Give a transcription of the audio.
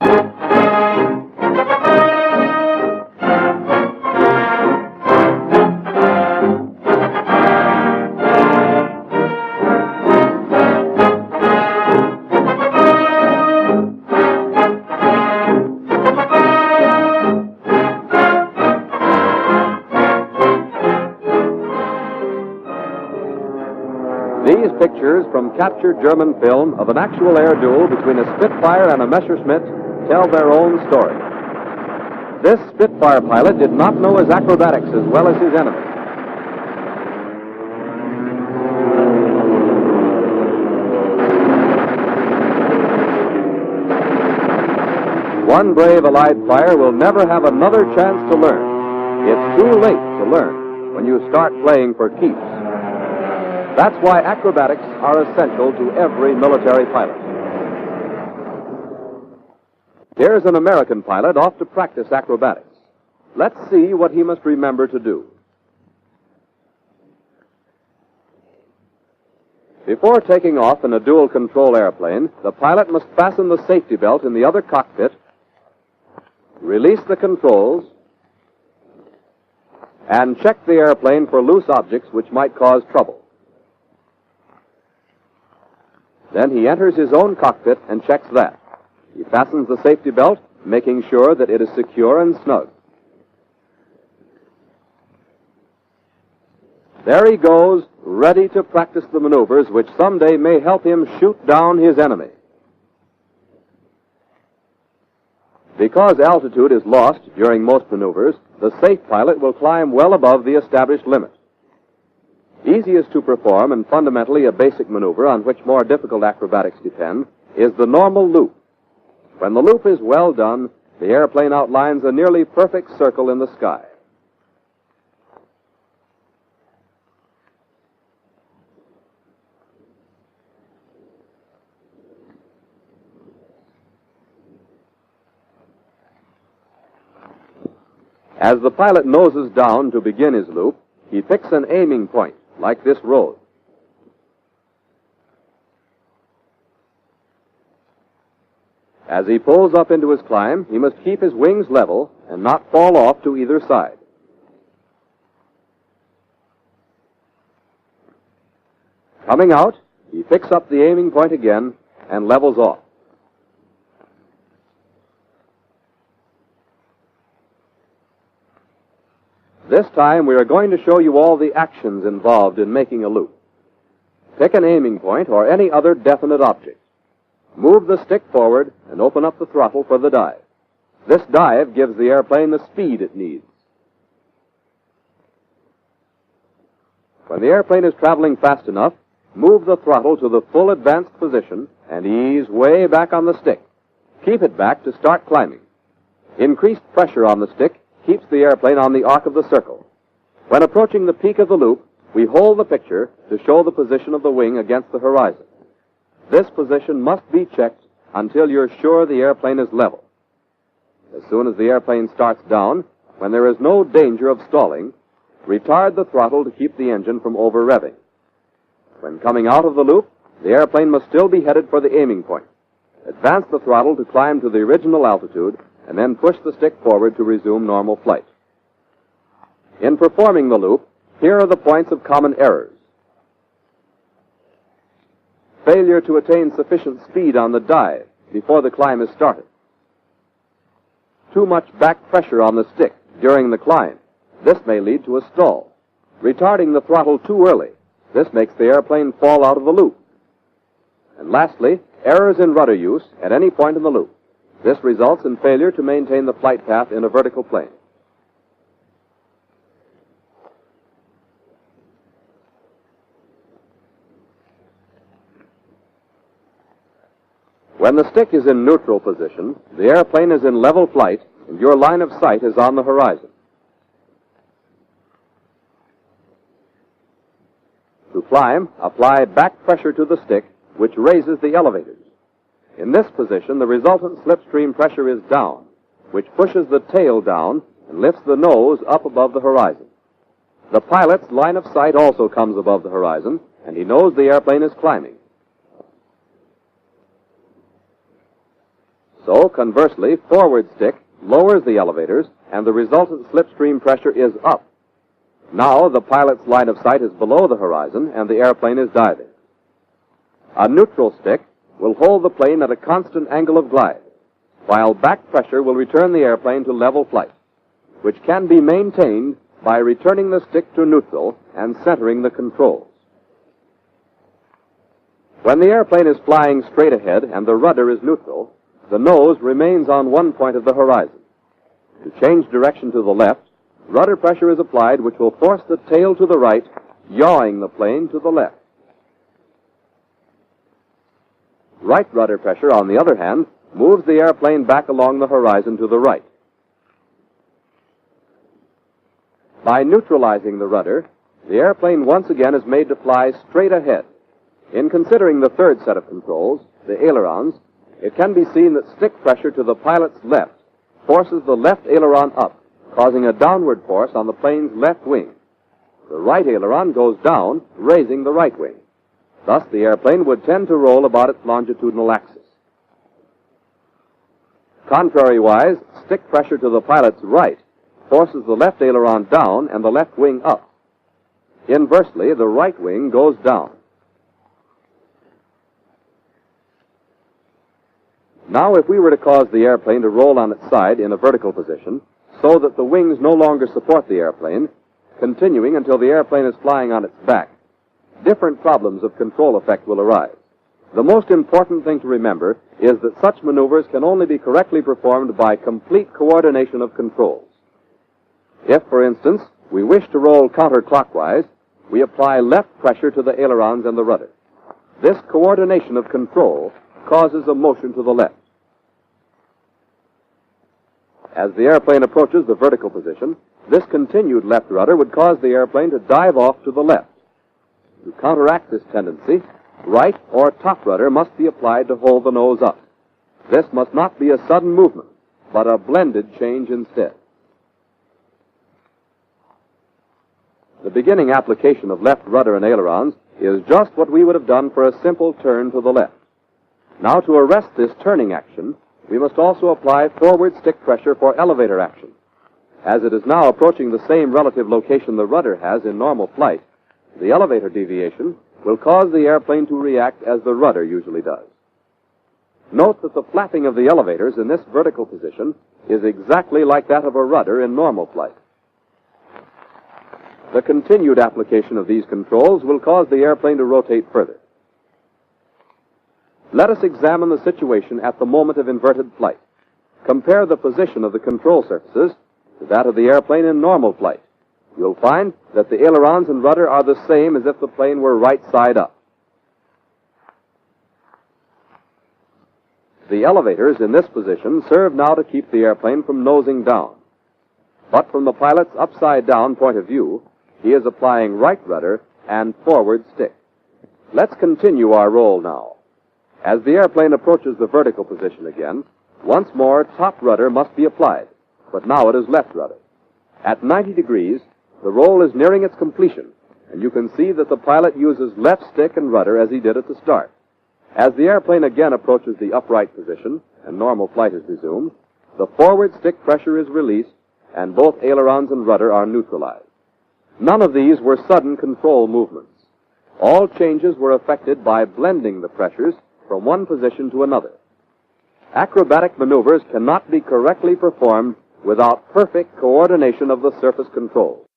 These pictures from captured German film of an actual air duel between a Spitfire and a Messerschmitt tell their own story. This Spitfire pilot did not know his acrobatics as well as his enemy. One brave Allied flyer will never have another chance to learn. It's too late to learn when you start playing for keeps. That's why acrobatics are essential to every military pilot. Here's an American pilot off to practice acrobatics. Let's see what he must remember to do. Before taking off in a dual-control airplane, the pilot must fasten the safety belt in the other cockpit, release the controls, and check the airplane for loose objects which might cause trouble. Then he enters his own cockpit and checks that. He fastens the safety belt, making sure that it is secure and snug. There he goes, ready to practice the maneuvers which someday may help him shoot down his enemy. Because altitude is lost during most maneuvers, the safe pilot will climb well above the established limit. Easiest to perform and fundamentally a basic maneuver on which more difficult acrobatics depend is the normal loop. When the loop is well done, the airplane outlines a nearly perfect circle in the sky. As the pilot noses down to begin his loop, he picks an aiming point, like this road. As he pulls up into his climb, he must keep his wings level and not fall off to either side. Coming out, he picks up the aiming point again and levels off. This time we are going to show you all the actions involved in making a loop. Pick an aiming point or any other definite object. Move the stick forward and open up the throttle for the dive. This dive gives the airplane the speed it needs. When the airplane is traveling fast enough, move the throttle to the full advanced position and ease way back on the stick. Keep it back to start climbing. Increased pressure on the stick keeps the airplane on the arc of the circle. When approaching the peak of the loop, we hold the picture to show the position of the wing against the horizon. This position must be checked until you're sure the airplane is level. As soon as the airplane starts down, when there is no danger of stalling, retard the throttle to keep the engine from over-revving. When coming out of the loop, the airplane must still be headed for the aiming point. Advance the throttle to climb to the original altitude, and then push the stick forward to resume normal flight. In performing the loop, here are the points of common errors. Failure to attain sufficient speed on the dive before the climb is started. Too much back pressure on the stick during the climb. This may lead to a stall. Retarding the throttle too early. This makes the airplane fall out of the loop. And lastly, errors in rudder use at any point in the loop. This results in failure to maintain the flight path in a vertical plane. When the stick is in neutral position, the airplane is in level flight and your line of sight is on the horizon. To climb, apply back pressure to the stick, which raises the elevators. In this position, the resultant slipstream pressure is down, which pushes the tail down and lifts the nose up above the horizon. The pilot's line of sight also comes above the horizon, and he knows the airplane is climbing. So, conversely, forward stick lowers the elevators, and the resultant slipstream pressure is up. Now, the pilot's line of sight is below the horizon, and the airplane is diving. A neutral stick will hold the plane at a constant angle of glide, while back pressure will return the airplane to level flight, which can be maintained by returning the stick to neutral and centering the controls. When the airplane is flying straight ahead and the rudder is neutral, the nose remains on one point of the horizon. To change direction to the left, rudder pressure is applied, which will force the tail to the right, yawing the plane to the left. Right rudder pressure, on the other hand, moves the airplane back along the horizon to the right. By neutralizing the rudder, the airplane once again is made to fly straight ahead. In considering the third set of controls, the ailerons, it can be seen that stick pressure to the pilot's left forces the left aileron up, causing a downward force on the plane's left wing. The right aileron goes down, raising the right wing. Thus, the airplane would tend to roll about its longitudinal axis. Contrariwise, stick pressure to the pilot's right forces the left aileron down and the left wing up. Inversely, the right wing goes down. Now, if we were to cause the airplane to roll on its side in a vertical position so that the wings no longer support the airplane, continuing until the airplane is flying on its back, different problems of control effect will arise. The most important thing to remember is that such maneuvers can only be correctly performed by complete coordination of controls. If, for instance, we wish to roll counterclockwise, we apply left pressure to the ailerons and the rudder. This coordination of control causes a motion to the left. As the airplane approaches the vertical position, this continued left rudder would cause the airplane to dive off to the left. To counteract this tendency, right or top rudder must be applied to hold the nose up. This must not be a sudden movement, but a blended change instead. The beginning application of left rudder and ailerons is just what we would have done for a simple turn to the left. Now, to arrest this turning action, we must also apply forward stick pressure for elevator action. As it is now approaching the same relative location the rudder has in normal flight, the elevator deviation will cause the airplane to react as the rudder usually does. Note that the flapping of the elevators in this vertical position is exactly like that of a rudder in normal flight. The continued application of these controls will cause the airplane to rotate further. Let us examine the situation at the moment of inverted flight. Compare the position of the control surfaces to that of the airplane in normal flight. You'll find that the ailerons and rudder are the same as if the plane were right side up. The elevators in this position serve now to keep the airplane from nosing down. But from the pilot's upside-down point of view, he is applying right rudder and forward stick. Let's continue our roll now. As the airplane approaches the vertical position again, once more top rudder must be applied, but now it is left rudder. At 90 degrees, the roll is nearing its completion, and you can see that the pilot uses left stick and rudder as he did at the start. As the airplane again approaches the upright position and normal flight is resumed, the forward stick pressure is released and both ailerons and rudder are neutralized. None of these were sudden control movements. All changes were effected by blending the pressures from one position to another. Acrobatic maneuvers cannot be correctly performed without perfect coordination of the surface controls.